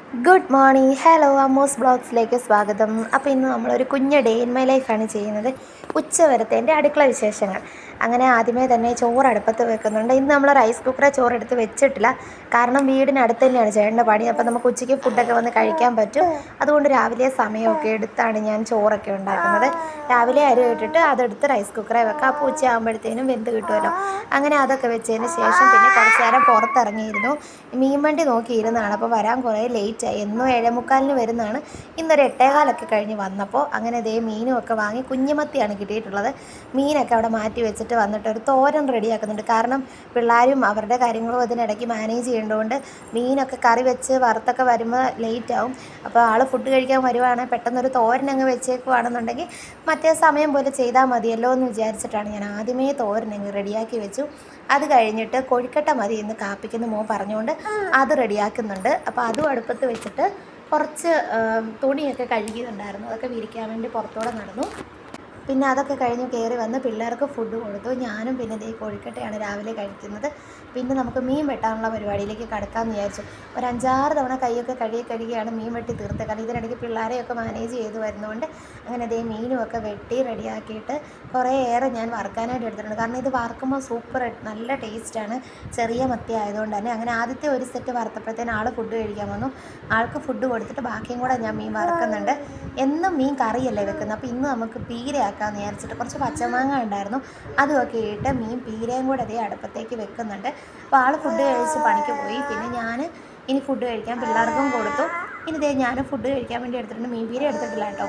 Good morning. Hello, അമ്മൂസ് ബ്ലോഗ്സിലേക്ക് സ്വാഗതം. അപ്പോൾ ഇന്ന് നമ്മളൊരു കുഞ്ഞ് ഡേ ഇൻ മൈ ലൈഫാണ് ചെയ്യുന്നത്. ഉച്ചവരത്തെ എൻ്റെ അടുക്കള വിശേഷങ്ങൾ. അങ്ങനെ ആദ്യമേ തന്നെ ചോറ് അടുപ്പത്ത് വെക്കുന്നുണ്ട്. ഇന്ന് നമ്മൾ റൈസ് കുക്കറെ ചോറെടുത്ത് വെച്ചിട്ടില്ല. കാരണം വീടിനടുത്ത് തന്നെയാണ് ചേട്ടൻ്റെ പണി. അപ്പോൾ നമുക്ക് ഉച്ചയ്ക്ക് ഫുഡൊക്കെ വന്ന് കഴിക്കാൻ പറ്റും. അതുകൊണ്ട് രാവിലെ സമയമൊക്കെ എടുത്താണ് ഞാൻ ചോറൊക്കെ ഉണ്ടാക്കുന്നത്. രാവിലെ അരി ഇട്ടിട്ട് അതെടുത്ത് റൈസ് കുക്കറെ വെക്കാം. അപ്പോൾ ഉച്ചയാകുമ്പോഴത്തേനും വെന്ത് കിട്ടുമല്ലോ. അങ്ങനെ അതൊക്കെ വെച്ചതിന് ശേഷം പിന്നെ കുറച്ച് നേരം പുറത്തിറങ്ങിയിരുന്നു. മീൻ വണ്ടി നോക്കിയിരുന്നതാണ്. അപ്പോൾ വരാൻ കുറേ ലേറ്റായി. എന്നും 7:45 വരുന്നതാണ്. ഇന്നൊരു 8:15 കഴിഞ്ഞ് വന്നപ്പോൾ അങ്ങനെ ദേ മീനും ഒക്കെ വാങ്ങി. കുഞ്ഞുമത്തിയാണ് കിട്ടിയിട്ടുള്ളത്. മീനൊക്കെ അവിടെ മാറ്റി വെച്ചിട്ട് വന്നിട്ട് ഒരു തോരൻ റെഡിയാക്കുന്നുണ്ട്. കാരണം പിള്ളേരും അവരുടെ കാര്യങ്ങളും ഇതിനിടയ്ക്ക് മാനേജ് ചെയ്യേണ്ടതുകൊണ്ട് മീനൊക്കെ കറി വെച്ച് വറുത്തൊക്കെ വരുമ്പോൾ ലേറ്റ് ആവും. അപ്പോൾ ആൾ ഫുഡ് കഴിക്കാൻ വരുവാണെങ്കിൽ പെട്ടെന്നൊരു തോരൻ അങ്ങ് വെച്ചേക്കുവാണെന്നുണ്ടെങ്കിൽ മറ്റേ സമയം പോലെ ചെയ്താൽ മതിയല്ലോ എന്ന് വിചാരിച്ചിട്ടാണ് ഞാൻ ആദ്യമേ തോരൻ അങ്ങ് റെഡിയാക്കി വെച്ചു. അത് കഴിഞ്ഞിട്ട് കൊഴുക്കട്ട മതി എന്ന് കാപ്പിക്കുന്ന മോൻ പറഞ്ഞുകൊണ്ട് അത് റെഡിയാക്കുന്നുണ്ട്. അപ്പോൾ അതും അടുപ്പത്ത് വെച്ചിട്ട് കുറച്ച് തുണിയൊക്കെ കഴുകിയിട്ടുണ്ടായിരുന്നു. അതൊക്കെ വിരിക്കാൻ വേണ്ടി പുറത്തൂടെ നടന്നു. പിന്നെ അതൊക്കെ കഴിഞ്ഞ് കയറി വന്ന് പിള്ളേർക്ക് ഫുഡ് കൊടുത്തു. ഞാനും പിന്നെ ദേ കോഴിക്കട്ടയാണ് രാവിലെ കഴിക്കുന്നത്. പിന്നെ നമുക്ക് മീൻ വെട്ടാനുള്ള പരിപാടിയിലേക്ക് കടക്കാമെന്ന് വിചാരിച്ചു. ഒരു 5-6 തവണ കൈയൊക്കെ കഴുകിയാണ് മീൻ വെട്ടി തീർത്തത്. കാരണം ഇതിനിടയ്ക്ക് പിള്ളേരെയൊക്കെ മാനേജ് ചെയ്ത് വരുന്നതുകൊണ്ട് അങ്ങനെ ദേ മീനുമൊക്കെ വെട്ടി റെഡിയാക്കിയിട്ട് കുറേയേറെ ഞാൻ വറുക്കാനായിട്ട് എടുത്തിട്ടുണ്ട്. കാരണം ഇത് വറുക്കുമ്പോൾ സൂപ്പർ നല്ല ടേസ്റ്റാണ്. ചെറിയ മത്തി ആയതുകൊണ്ട് തന്നെ. അങ്ങനെ ആദ്യത്തെ ഒരു സെറ്റ് വറുത്തപ്പോഴത്തേന് ആൾ ഫുഡ് കഴിക്കാൻ വന്നു. ആൾക്ക് ഫുഡ് കൊടുത്തിട്ട് ബാക്കിയും കൂടെ ഞാൻ മീൻ വറുക്കുന്നുണ്ട്. എന്നും മീൻ കറിയല്ലേ വെക്കുന്നത്. അപ്പോൾ ഇന്ന് നമുക്ക് പീരയാക്കാമെന്ന് വിചാരിച്ചിട്ട് കുറച്ച് പച്ചമാങ്ങ ഉണ്ടായിരുന്നു. അതുമൊക്കെ ഇട്ട് മീൻ പീരയും കൂടെ അതേ അടുപ്പത്തേക്ക് വെക്കുന്നുണ്ട്. അപ്പോൾ ആൾ ഫുഡ് കഴിച്ച് പണിക്ക് പോയി. പിന്നെ ഞാൻ ഇനി ഫുഡ് കഴിക്കാൻ പിള്ളേർക്കും കൊടുത്തു. ഇനി ദേ ഞാനും ഫുഡ് കഴിക്കാൻ വേണ്ടി എടുത്തിട്ടുണ്ട്. മീൻ പീര എടുത്തിട്ടില്ല കേട്ടോ.